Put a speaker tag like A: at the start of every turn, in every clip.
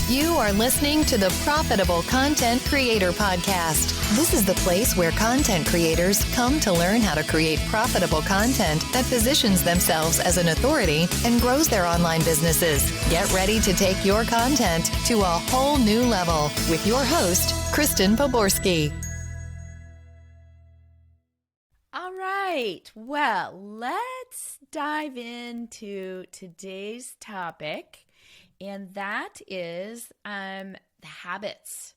A: You are listening to the Profitable Content Creator Podcast. This is the place where content creators come to learn how to create profitable content that positions themselves as an authority and grows their online businesses. Get ready to take your content to a whole new level with your host, Kristen Poborski.
B: All right. Well, let's dive into today's topic. And that is habits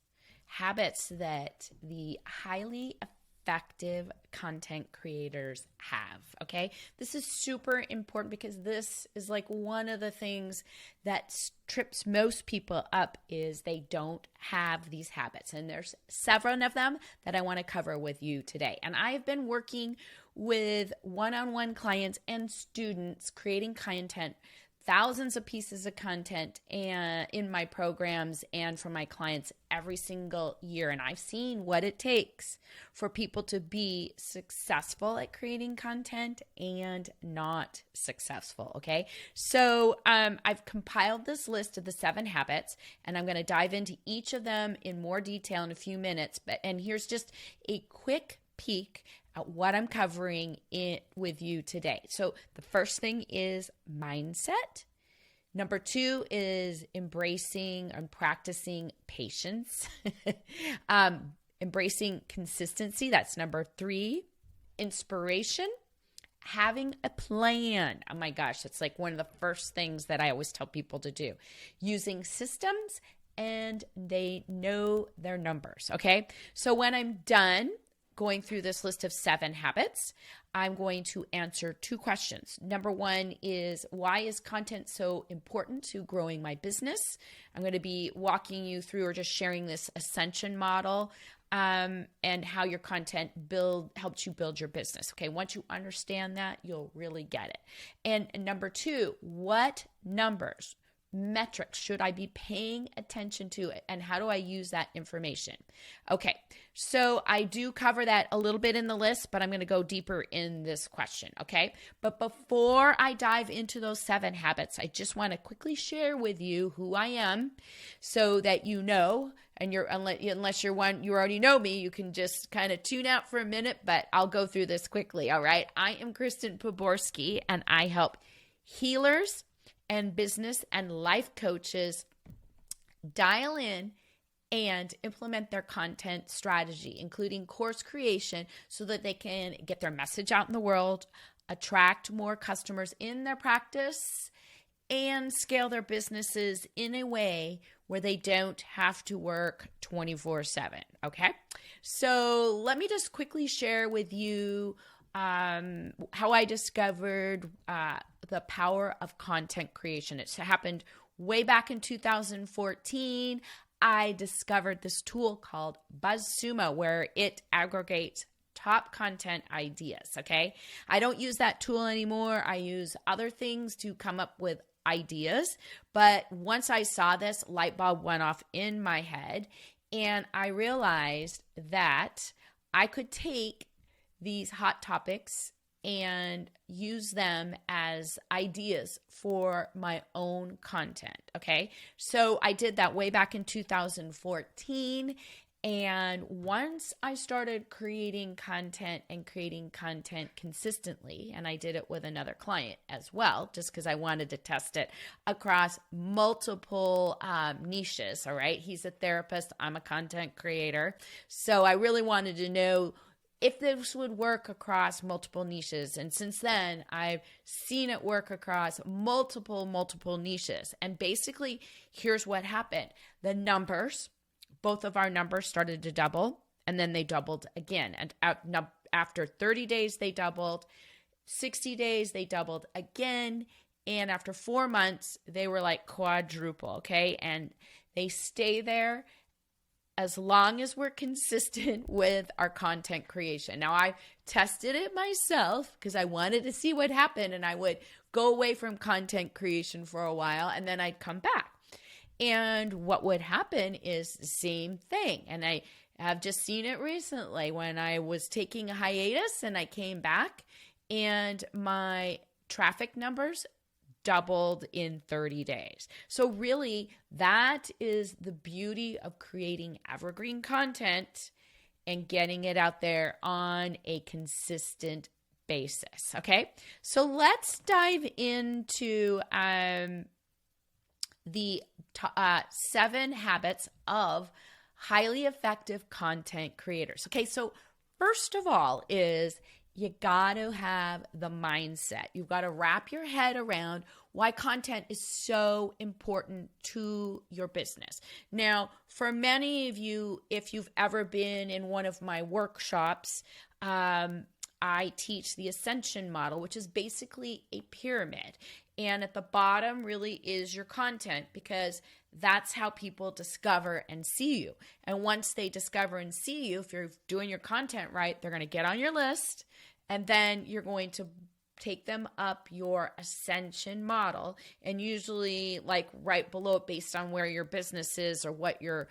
B: that the highly effective content creators have, okay? This is super important because this is like one of the things that trips most people up is they don't have these habits. And there's several of them that I want to cover with you today. And I've been working with one-on-one clients and students creating content, thousands of pieces of content and in my programs and for my clients every single year. And I've seen what it takes for people to be successful at creating content and not successful. Okay. So I've compiled this list of the 7 habits, and I'm going to dive into each of them in more detail in a few minutes. And here's just a quick peek at what I'm covering with you today. So the first thing is mindset. Number 2 is embracing and practicing patience. Embracing consistency. That's number 3. Inspiration. Having a plan. Oh my gosh, that's like one of the first things that I always tell people to do. Using systems, and they know their numbers. Okay. So when I'm done going through this list of 7 habits, I'm going to answer 2 questions. Number 1 is, why is content so important to growing my business? I'm going to be walking you through or just sharing this ascension model and how your content helps you build your business. Okay, once you understand that, you'll really get it. And number 2, what numbers, metrics should I be paying attention to, and how do I use that information? Okay, so I do cover that a little bit in the list, but I'm going to go deeper in this question, okay? But before I dive into those 7 habits, I just want to quickly share with you who I am so that you know, and unless you're one, you already know me, you can just kind of tune out for a minute, but I'll go through this quickly, all right? I am Kristen Poborski, and I help healers and business and life coaches dial in and implement their content strategy, including course creation, so that they can get their message out in the world, attract more customers in their practice, and scale their businesses in a way where they don't have to work 24/7, okay? So let me just quickly share with you how I discovered the power of content creation. It happened way back in 2014. I discovered this tool called BuzzSumo, where it aggregates top content ideas, okay? I don't use that tool anymore. I use other things to come up with ideas. But once I saw this, light bulb went off in my head, and I realized that I could take these hot topics and use them as ideas for my own content, okay? So I did that way back in 2014, and once I started creating content consistently, and I did it with another client as well, just because I wanted to test it across multiple niches, all right? He's a therapist, I'm a content creator, so I really wanted to know if this would work across multiple niches. And since then, I've seen it work across multiple niches. And basically, here's what happened. The numbers, both of our numbers started to double, and then they doubled again. And after 30 days, they doubled. 60 days, they doubled again. And after 4 months, they were like quadruple, okay? And they stay there as long as we're consistent with our content creation. Now, I tested it myself because I wanted to see what happened, and I would go away from content creation for a while, and then I'd come back. And what would happen is the same thing. And I have just seen it recently when I was taking a hiatus and I came back, and my traffic numbers doubled in 30 days. So really, that is the beauty of creating evergreen content and getting it out there on a consistent basis. Okay, so let's dive into the 7 habits of highly effective content creators. Okay, so first of all is you got to have the mindset. You've got to wrap your head around why content is so important to your business. Now, for many of you, if you've ever been in one of my workshops, I teach the ascension model, which is basically a pyramid. And at the bottom really is your content, because that's how people discover and see you. And once they discover and see you, if you're doing your content right, they're going to get on your list, and then you're going to take them up your ascension model. And usually, like right below it, based on where your business is or what you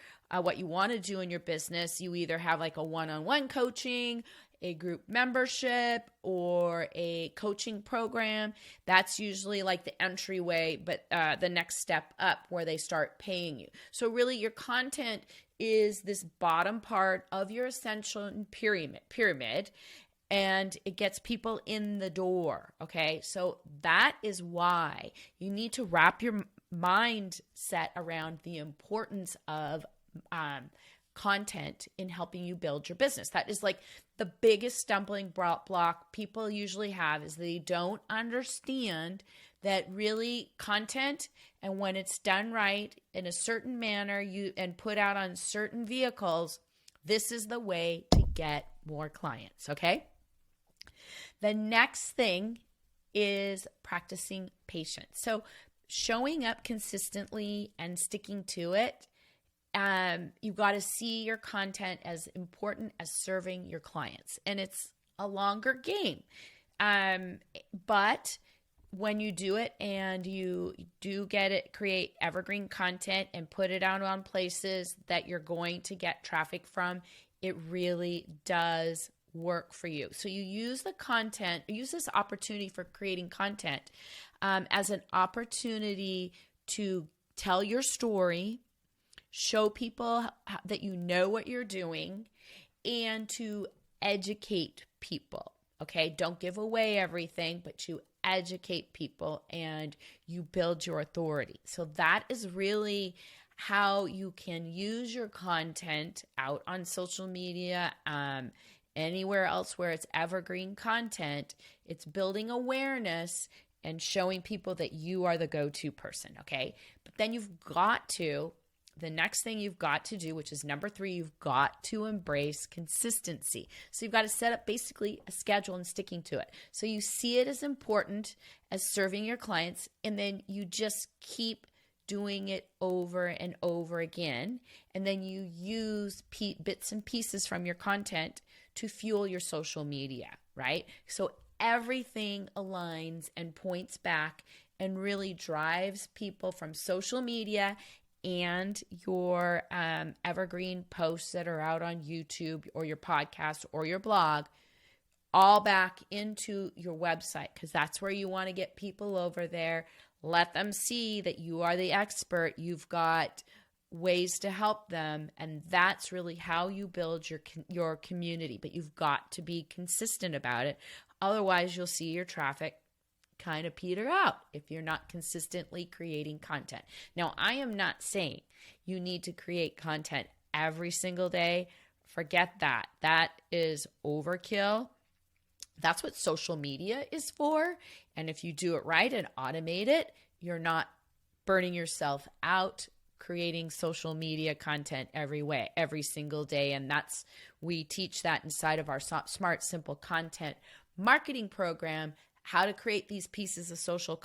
B: want to do in your business, you either have like a one-on-one coaching, a group membership, or a coaching program. That's usually like the entryway, but the next step up where they start paying you. So really your content is this bottom part of your ascension pyramid, and it gets people in the door. Okay, so that is why you need to wrap your mindset around the importance of content in helping you build your business. That is like the biggest stumbling block people usually have, is they don't understand that really content, and when it's done right in a certain manner and put out on certain vehicles, this is the way to get more clients. Okay. The next thing is practicing patience. So showing up consistently and sticking to it. You've got to see your content as important as serving your clients. And it's a longer game. But when you do it and you do create evergreen content and put it out on places that you're going to get traffic from, it really does work for you. So you use this opportunity for creating content as an opportunity to tell your story, show people that you know what you're doing, and to educate people. Okay, don't give away everything, but you educate people and you build your authority. So that is really how you can use your content out on social media, anywhere else where it's evergreen content. It's building awareness and showing people that you are the go-to person, okay? But then the next thing you've got to do, which is number 3, you've got to embrace consistency. So you've got to set up basically a schedule and sticking to it. So you see it as important as serving your clients, and then you just keep doing it over and over again. And then you use bits and pieces from your content to fuel your social media, right? So everything aligns and points back and really drives people from social media and your evergreen posts that are out on YouTube or your podcast or your blog, all back into your website, because that's where you want to get people over there. Let them see that you are the expert. You've got ways to help them, and that's really how you build your community. But you've got to be consistent about it. Otherwise, you'll see your traffic kind of peter out if you're not consistently creating content. Now, I am not saying you need to create content every single day. Forget that. That is overkill. That's what social media is for. And if you do it right and automate it, you're not burning yourself out creating social media content every single day. And we teach that inside of our Smart Simple Content marketing program, how to create these pieces of social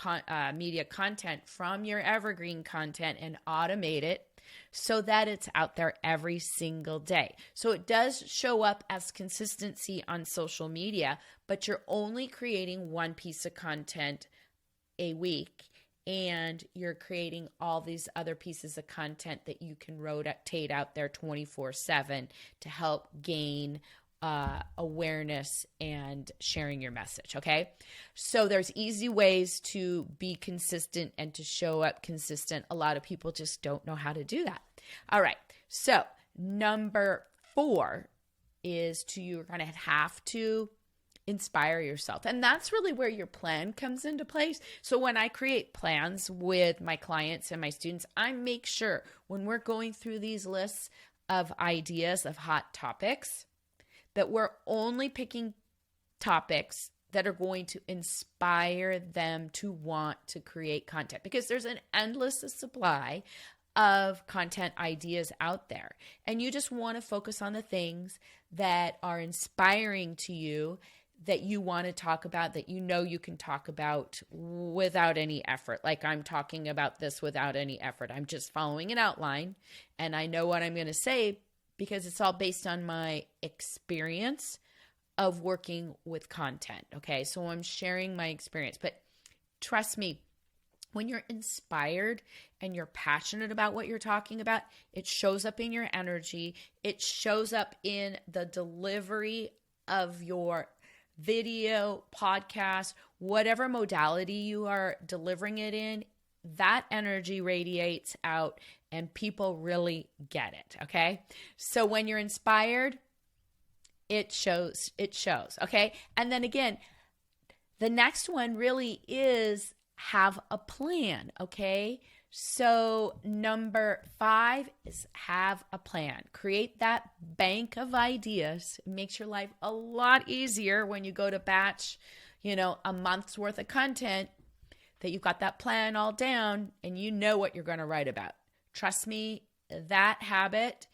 B: media content from your evergreen content and automate it so that it's out there every single day. So it does show up as consistency on social media, but you're only creating one piece of content a week, and you're creating all these other pieces of content that you can rotate out there 24/7 to help gain awareness and sharing your message. Okay. So there's easy ways to be consistent and to show up consistent. A lot of people just don't know how to do that. All right. So number 4 is you're going to have to inspire yourself. And that's really where your plan comes into place. So when I create plans with my clients and my students, I make sure when we're going through these lists of ideas of hot topics, that we're only picking topics that are going to inspire them to want to create content, because there's an endless supply of content ideas out there. And you just want to focus on the things that are inspiring to you, that you want to talk about, that you know you can talk about without any effort. Like I'm talking about this without any effort. I'm just following an outline and I know what I'm going to say because it's all based on my experience of working with content. Okay, so I'm sharing my experience. But trust me, when you're inspired and you're passionate about what you're talking about, it shows up in your energy. It shows up in the delivery of your video, podcast, whatever modality you are delivering it in. That energy radiates out and people really get it. Okay. So when you're inspired, it shows. Okay. And then again, the next one really is have a plan. Okay. So number 5 is have a plan. Create that bank of ideas. It makes your life a lot easier when you go to batch, a month's worth of content, that you've got that plan all down and you know what you're going to write about. Trust me, that habit,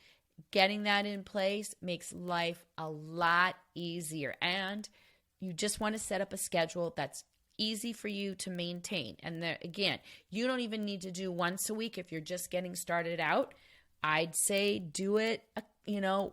B: getting that in place makes life a lot easier. And you just want to set up a schedule that's easy for you to maintain. And again, you don't even need to do once a week if you're just getting started out. I'd say do it,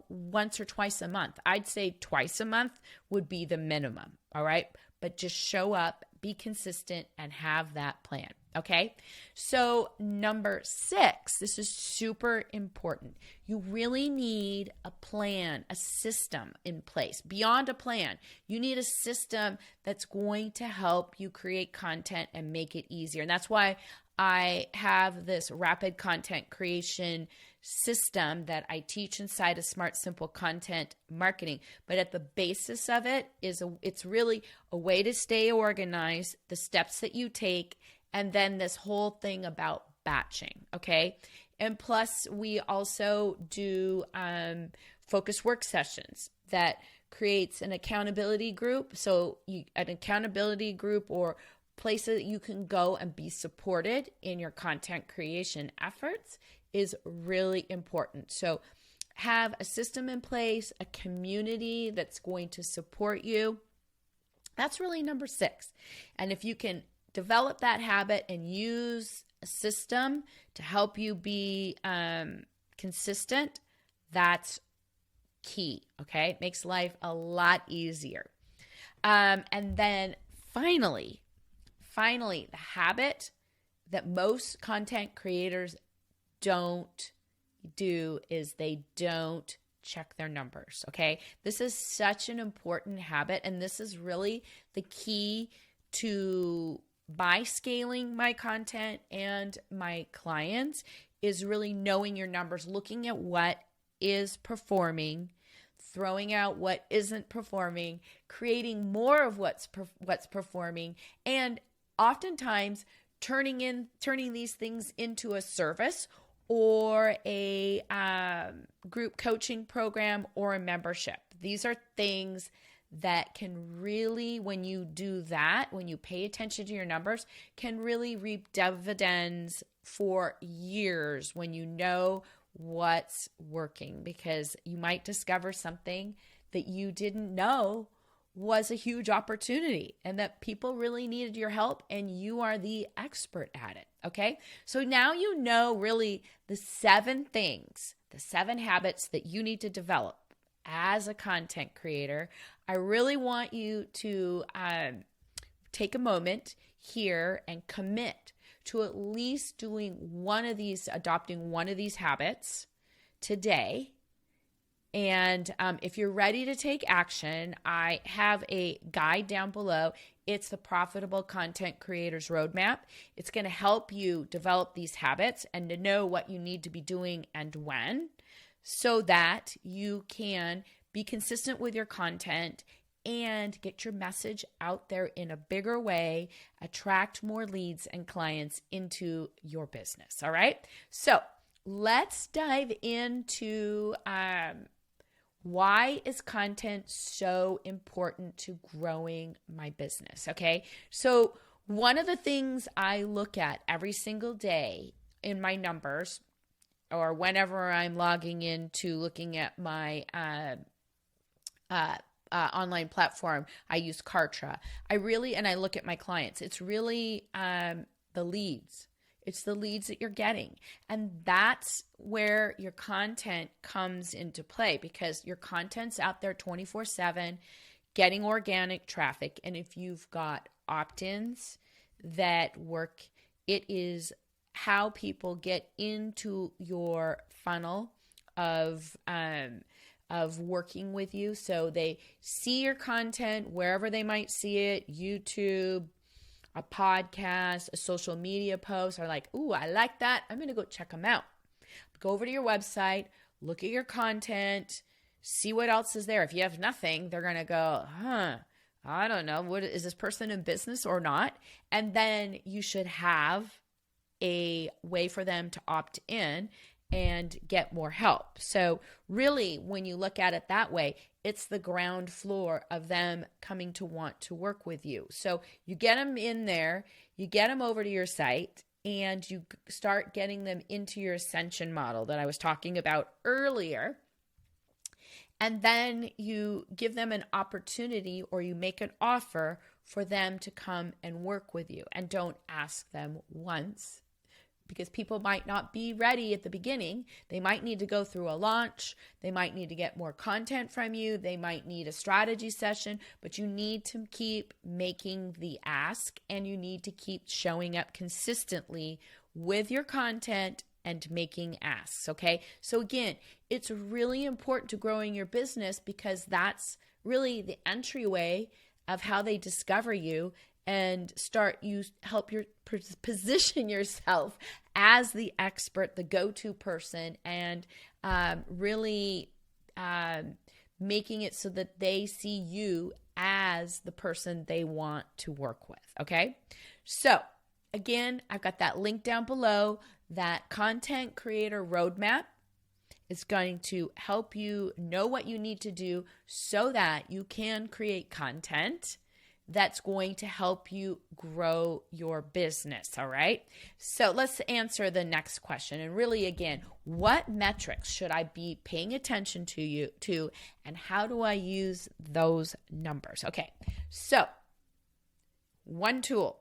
B: once or twice a month. I'd say twice a month would be the minimum. All right. But just show up, be consistent, and have that plan. Okay. So number 6, this is super important. You really need a plan, a system in place. Beyond a plan, you need a system that's going to help you create content and make it easier. And that's why I have this rapid content creation system that I teach inside of Smart Simple Content Marketing. But at the basis of it is it's really a way to stay organized, the steps that you take, and then this whole thing about batching. Okay. And plus we also do focus work sessions that creates an accountability group. So an accountability group or place that you can go and be supported in your content creation efforts is really important. So have a system in place, a community that's going to support you. That's really number 6. And if you can develop that habit and use a system to help you be consistent, that's key. Okay. It makes life a lot easier. And then finally, the habit that most content creators don't do is they don't check their numbers. Okay. This is such an important habit. And this is really the key to by scaling my content and my clients, is really knowing your numbers, looking at what is performing, throwing out what isn't performing, creating more of what's performing, and oftentimes turning these things into a service or a group coaching program or a membership. These are things that can really, when you do that, when you pay attention to your numbers, can really reap dividends for years when you know what's working, because you might discover something that you didn't know was a huge opportunity and that people really needed your help and you are the expert at it. Okay. So now you know really the 7 things, the 7 habits that you need to develop as a content creator. I really want you to take a moment here and commit to at least doing adopting one of these habits today. And if you're ready to take action, I have a guide down below. It's the Profitable Content Creators Roadmap. It's going to help you develop these habits and to know what you need to be doing and when, so that you can be consistent with your content and get your message out there in a bigger way, attract more leads and clients into your business. All right. So let's dive into why is content so important to growing my business? Okay. So one of the things I look at every single day in my numbers, or whenever I'm logging into looking at my online platform, I use Kartra. I look at my clients. It's really the leads. It's the leads that you're getting. And that's where your content comes into play, because your content's out there 24/7, getting organic traffic. And if you've got opt-ins that work, it is how people get into your funnel of working with you. So they see your content wherever they might see it, YouTube, a podcast, a social media post, are like, ooh, I like that. I'm going to go check them out. Go over to your website, look at your content, see what else is there. If you have nothing, they're going to go, I don't know. What is this person in business or not? And then you should have a way for them to opt in and get more help. So really, when you look at it that way, it's the ground floor of them coming to want to work with you. So you get them in there, you get them over to your site, and you start getting them into your ascension model that I was talking about earlier. And then you give them an opportunity, or you make an offer for them to come and work with you. And don't ask them once, because people might not be ready at the beginning. They might need to go through a launch. They might need to get more content from you. They might need a strategy session, but you need to keep making the ask, and you need to keep showing up consistently with your content and making asks. Okay. So again, it's really important to growing your business, because that's really the entryway of how they discover you and help you position yourself as the expert, the go-to person, and really making it so that they see you as the person they want to work with. Okay. So again, I've got that link down below. That content creator roadmap is going to help you know what you need to do so that you can create content that's going to help you grow your business. All right. So let's answer the next question. And really, again, what metrics should I be paying attention to, and how do I use those numbers? Okay. So one tool,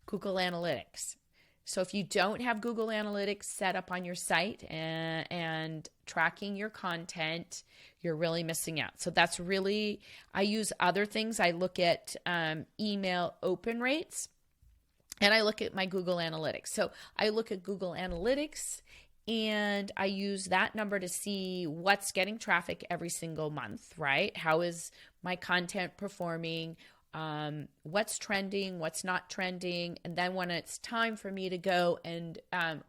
B: Google Analytics. So if you don't have Google Analytics set up on your site and tracking your content, you're really missing out. So that's really, I use other things. I look at email open rates, and I look at my Google Analytics. So I look at Google Analytics, and I use that number to see what's getting traffic every single month, right? How is my content performing? What's trending, what's not trending. And then when it's time for me to go and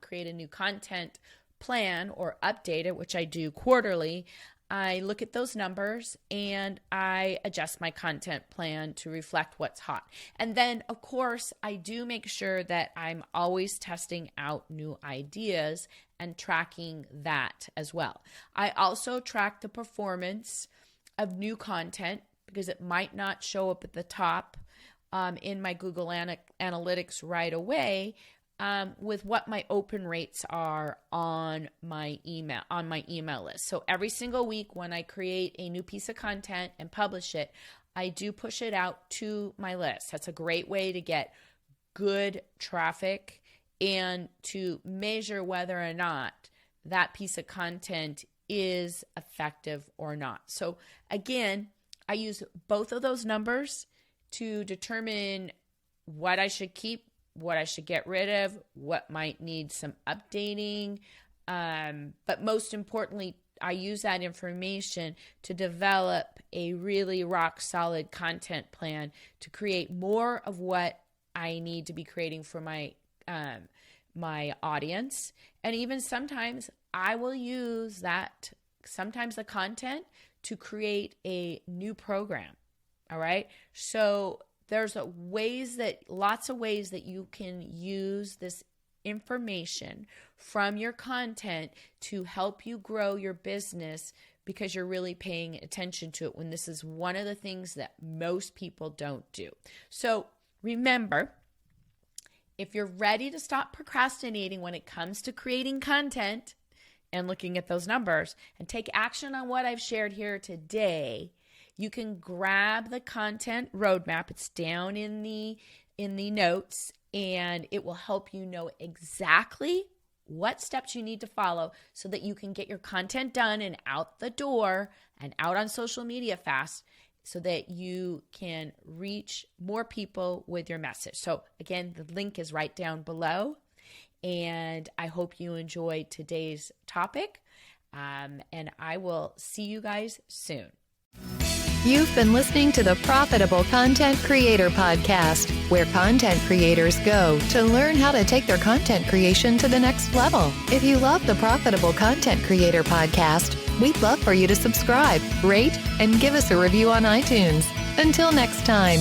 B: create a new content plan or update it, which I do quarterly, I look at those numbers and I adjust my content plan to reflect what's hot. And then, of course, I do make sure that I'm always testing out new ideas and tracking that as well. I also track the performance of new content, because it might not show up at the top in my Google Analytics right away, with what my open rates are on my email list. So every single week when I create a new piece of content and publish it, I do push it out to my list. That's a great way to get good traffic and to measure whether or not that piece of content is effective or not. So again, I use both of those numbers to determine what I should keep, what I should get rid of, what might need some updating. But most importantly, I use that information to develop a really rock solid content plan to create more of what I need to be creating for my my audience. And even sometimes I will use that, sometimes the content, to create a new program. All right. So there's lots of ways that you can use this information from your content to help you grow your business, because you're really paying attention to it, when this is one of the things that most people don't do. So remember, if you're ready to stop procrastinating when it comes to creating content and looking at those numbers and take action on what I've shared here today, you can grab the content roadmap. It's down in the notes, and it will help you know exactly what steps you need to follow so that you can get your content done and out the door and out on social media fast, so that you can reach more people with your message. So again, the link is right down below, and I hope you enjoyed today's topic, and I will see you guys soon.
A: You've been listening to the Profitable Content Creator Podcast, where content creators go to learn how to take their content creation to the next level. If you love the Profitable Content Creator Podcast, we'd love for you to subscribe, rate, and give us a review on iTunes. Until next time.